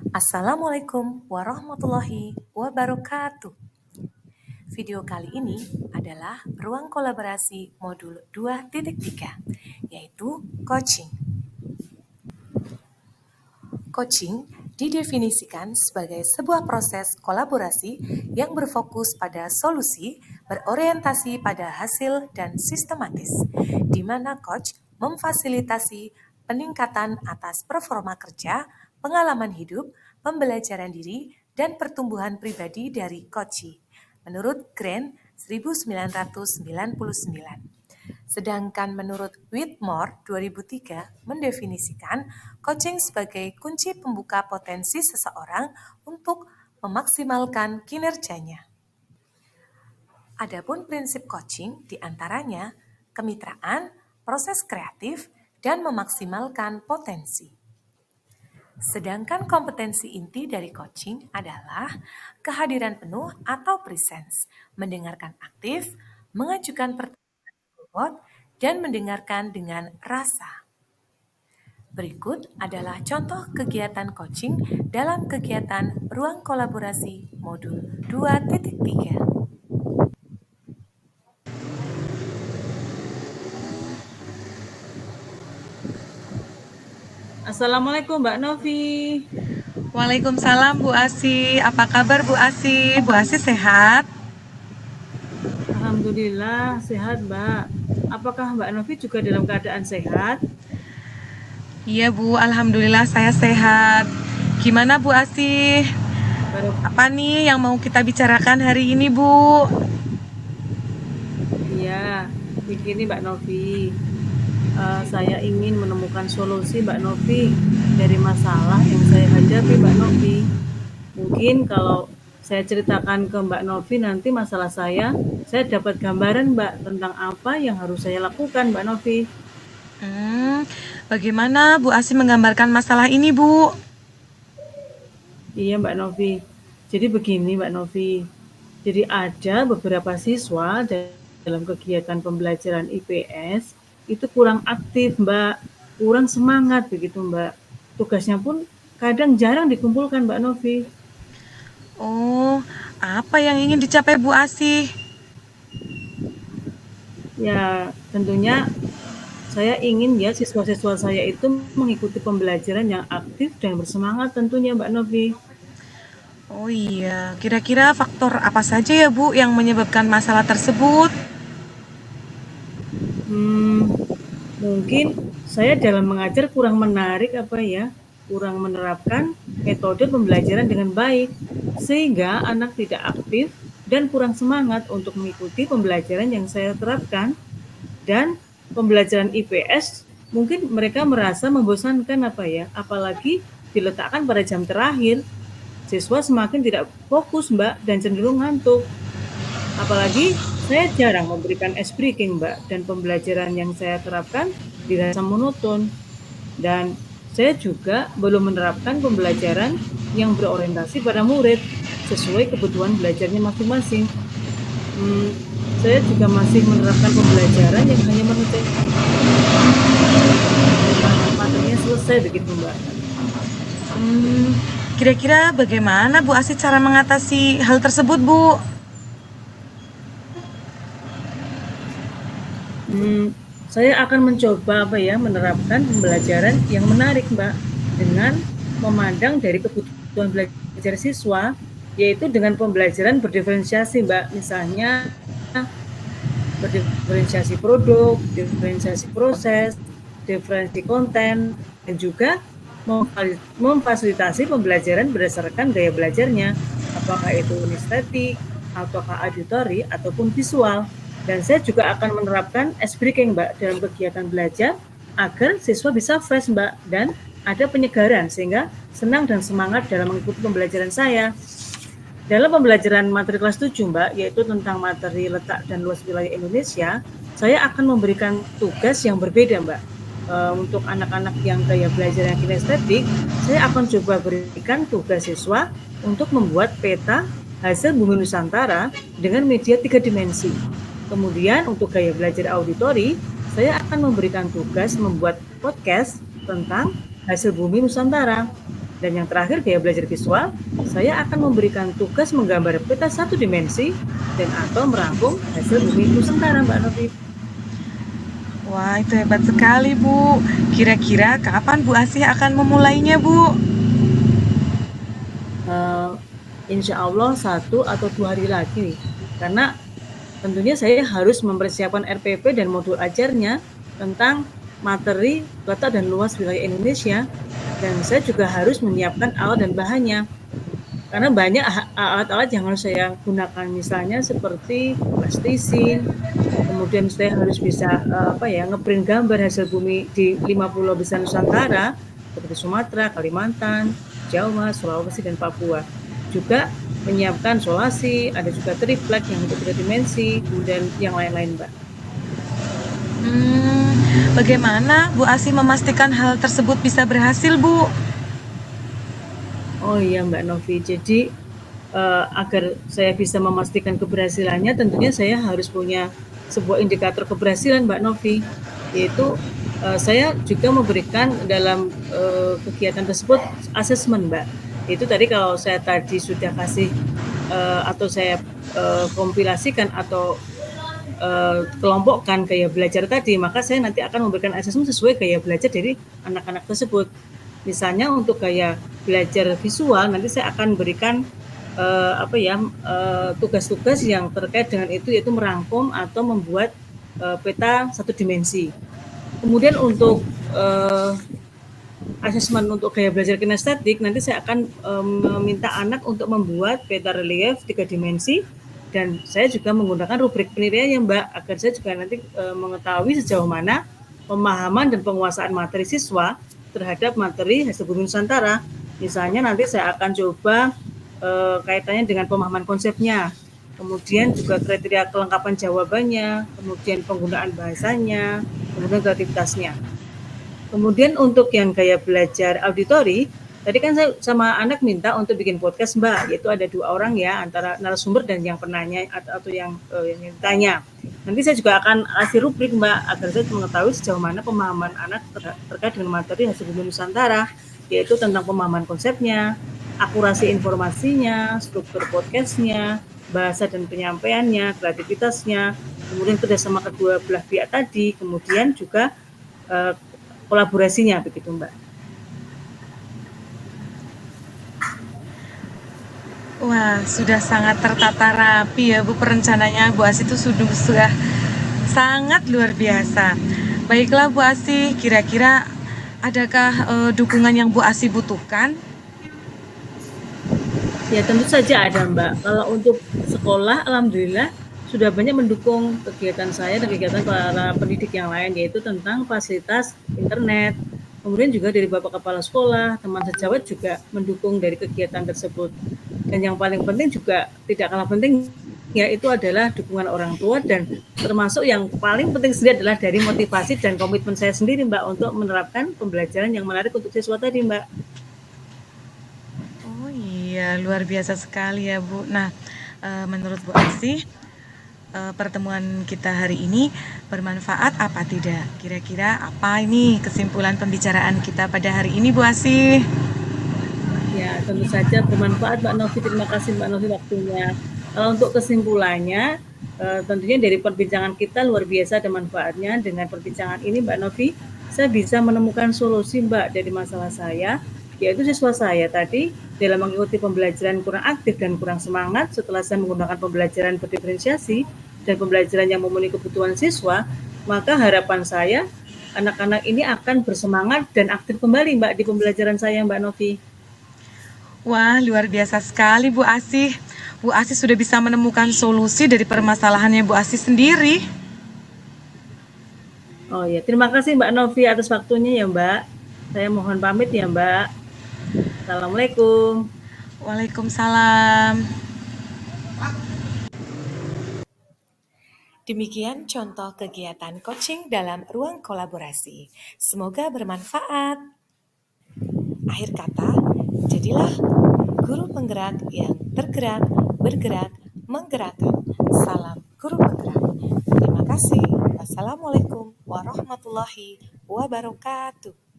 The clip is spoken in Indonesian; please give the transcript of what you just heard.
Assalamualaikum warahmatullahi wabarakatuh. Video kali ini adalah ruang kolaborasi modul 2.3, yaitu coaching. Coaching didefinisikan sebagai sebuah proses kolaborasi yang berfokus pada solusi, berorientasi pada hasil, dan sistematis, di mana coach memfasilitasi peningkatan atas performa kerja, pengalaman hidup, pembelajaran diri, dan pertumbuhan pribadi dari coachee, menurut Grant 1999. Sedangkan menurut Whitmore 2003 mendefinisikan coaching sebagai kunci pembuka potensi seseorang untuk memaksimalkan kinerjanya. Adapun prinsip coaching diantaranya kemitraan, proses kreatif, dan memaksimalkan potensi. Sedangkan kompetensi inti dari coaching adalah kehadiran penuh atau presence, mendengarkan aktif, mengajukan pertanyaan, dan mendengarkan dengan rasa. Berikut adalah contoh kegiatan coaching dalam kegiatan ruang kolaborasi modul 2.3. Assalamualaikum Mbak Novi. Waalaikumsalam Bu Asi. Apa kabar Bu Asi? Bu Asi sehat? Alhamdulillah sehat Mbak. Apakah Mbak Novi juga dalam keadaan sehat? Iya Bu, Alhamdulillah saya sehat. Gimana Bu Asi? Apa nih yang mau kita bicarakan hari ini Bu? Iya, begini Mbak Novi. Saya ingin menemukan solusi Mbak Novi dari masalah yang saya hadapi Mbak Novi. Mungkin kalau saya ceritakan ke Mbak Novi nanti masalah saya dapat gambaran Mbak tentang apa yang harus saya lakukan Mbak Novi. Bagaimana Bu Asi menggambarkan masalah ini Bu? Iya Mbak Novi. Jadi begini Mbak Novi. Jadi ada beberapa siswa dalam kegiatan pembelajaran IPS itu kurang aktif Mbak, kurang semangat begitu Mbak. Tugasnya pun kadang jarang dikumpulkan Mbak Novi. Oh, apa yang ingin dicapai Bu Asi? Ya, tentunya saya ingin ya siswa-siswa saya itu mengikuti pembelajaran yang aktif dan bersemangat tentunya Mbak Novi. Oh iya, kira-kira faktor apa saja ya Bu yang menyebabkan masalah tersebut? Mungkin saya dalam mengajar kurang menarik kurang menerapkan metode pembelajaran dengan baik, sehingga anak tidak aktif dan kurang semangat untuk mengikuti pembelajaran yang saya terapkan. Dan pembelajaran IPS mungkin mereka merasa membosankan apalagi diletakkan pada jam terakhir. Siswa semakin tidak fokus Mbak dan cenderung ngantuk. Apalagi saya jarang memberikan ice breaking Mbak, dan pembelajaran yang saya terapkan dirasa monoton. Dan saya juga belum menerapkan pembelajaran yang berorientasi pada murid sesuai kebutuhan belajarnya masing-masing. Saya juga masih menerapkan pembelajaran yang hanya mengerjakan materinya selesai begitu Mbak. Kira-kira bagaimana Bu Asi cara mengatasi hal tersebut Bu? Saya akan mencoba menerapkan pembelajaran yang menarik Mbak, dengan memandang dari kebutuhan belajar siswa, yaitu dengan pembelajaran berdiferensiasi Mbak, misalnya berdiferensiasi produk, diferensiasi proses, diferensiasi konten, dan juga memfasilitasi pembelajaran berdasarkan gaya belajarnya, apakah itu kinestetik, ataukah auditori, ataupun visual. Dan saya juga akan menerapkan ice breaking Mbak dalam kegiatan belajar agar siswa bisa fresh Mbak dan ada penyegaran sehingga senang dan semangat dalam mengikuti pembelajaran saya. Dalam pembelajaran materi kelas 7 Mbak, yaitu tentang materi letak dan luas wilayah Indonesia, saya akan memberikan tugas yang berbeda Mbak. Untuk anak-anak yang gaya belajar yang kinestetik, saya akan coba berikan tugas siswa untuk membuat peta hasil bumi Nusantara dengan media 3 dimensi. Kemudian untuk gaya belajar auditori, saya akan memberikan tugas membuat podcast tentang hasil bumi Nusantara. Dan yang terakhir, gaya belajar visual, saya akan memberikan tugas menggambar peta satu dimensi dan atau merangkum hasil bumi Nusantara, Mbak Novi. Wah, itu hebat sekali, Bu. Kira-kira kapan Bu Asih akan memulainya, Bu? Insya Allah 1 atau 2 hari lagi, karena tentunya saya harus mempersiapkan RPP dan modul ajarnya tentang materi letak dan luas wilayah Indonesia, dan saya juga harus menyiapkan alat dan bahannya, karena banyak alat-alat yang harus saya gunakan, misalnya seperti plastisin, kemudian saya harus bisa ngeprint gambar hasil bumi di 5 pulau besar Nusantara seperti Sumatera, Kalimantan, Jawa, Sulawesi, dan Papua. Juga menyiapkan solasi, ada juga triplek yang untuk 3 dimensi, kemudian yang lain-lain, Mbak. Bagaimana Bu Asih memastikan hal tersebut bisa berhasil, Bu? Oh iya, Mbak Novi, jadi agar saya bisa memastikan keberhasilannya, tentunya saya harus punya sebuah indikator keberhasilan, Mbak Novi, yaitu saya juga memberikan dalam kegiatan tersebut asesmen, Mbak. Itu tadi kalau saya tadi sudah kasih atau saya kompilasikan atau kelompokkan gaya belajar tadi, maka saya nanti akan memberikan asesmen sesuai gaya belajar dari anak-anak tersebut. Misalnya untuk gaya belajar visual, nanti saya akan berikan tugas-tugas yang terkait dengan itu, yaitu merangkum atau membuat peta satu dimensi. Kemudian untuk asesmen untuk gaya belajar kinestetik, nanti saya akan meminta anak untuk membuat peta relief 3 dimensi, dan saya juga menggunakan rubrik penilaian, Mbak, agar saya juga nanti mengetahui sejauh mana pemahaman dan penguasaan materi siswa terhadap materi hasil bumi Nusantara. Misalnya nanti saya akan coba kaitannya dengan pemahaman konsepnya, kemudian juga kriteria kelengkapan jawabannya, kemudian penggunaan bahasanya, kemudian kreativitasnya. Kemudian untuk yang gaya belajar auditori, tadi kan saya sama anak minta untuk bikin podcast, Mbak, yaitu ada 2 orang ya, antara narasumber dan yang penanya atau yang ditanya. Nanti saya juga akan kasih rubrik, Mbak, agar saya mengetahui sejauh mana pemahaman anak terkait dengan materi hasil bumi Nusantara, yaitu tentang pemahaman konsepnya, akurasi informasinya, struktur podcastnya, bahasa dan penyampaiannya, kreativitasnya, kemudian kerjasama kedua belah pihak tadi, kemudian juga kolaborasinya, begitu, Mbak. Wah, sudah sangat tertata rapi ya Bu, perencanaannya Bu Asih itu sudah sangat luar biasa. Baiklah Bu Asih, kira-kira adakah dukungan yang Bu Asih butuhkan? Ya tentu saja ada, Mbak. Kalau untuk sekolah, alhamdulillah sudah banyak mendukung kegiatan saya dan kegiatan para pendidik yang lain, yaitu tentang fasilitas internet. Kemudian juga dari Bapak Kepala Sekolah, teman sejawat juga mendukung dari kegiatan tersebut. Dan yang paling penting juga tidak kalah penting, yaitu adalah dukungan orang tua, dan termasuk yang paling penting sendiri adalah dari motivasi dan komitmen saya sendiri, Mbak, untuk menerapkan pembelajaran yang menarik untuk siswa tadi, Mbak. Oh iya, luar biasa sekali ya Bu. Nah, menurut Bu Asih, pertemuan kita hari ini bermanfaat apa tidak? Kira-kira apa ini kesimpulan pembicaraan kita pada hari ini, Bu Asih? Ya, tentu saja bermanfaat, Mbak Novi. Terima kasih, Mbak Novi, waktunya. Kalau untuk kesimpulannya, tentunya dari perbincangan kita luar biasa ada manfaatnya. Dengan perbincangan ini, Mbak Novi, saya bisa menemukan solusi, Mbak, dari masalah saya, yaitu siswa saya tadi dalam mengikuti pembelajaran kurang aktif dan kurang semangat setelah saya menggunakan pembelajaran berdiferensiasi dan pembelajaran yang memenuhi kebutuhan siswa, maka harapan saya anak-anak ini akan bersemangat dan aktif kembali, Mbak, di pembelajaran saya, Mbak Novi. Wah, luar biasa sekali Bu Asih. Bu Asih sudah bisa menemukan solusi dari permasalahannya Bu Asih sendiri. Oh ya, terima kasih Mbak Novi atas waktunya ya, Mbak. Saya mohon pamit ya, Mbak. Assalamualaikum. Waalaikumsalam. Demikian contoh kegiatan coaching dalam ruang kolaborasi. Semoga bermanfaat. Akhir kata, jadilah guru penggerak yang tergerak, bergerak, menggerakkan. Salam guru penggerak. Terima kasih. Wassalamualaikum warahmatullahi wabarakatuh.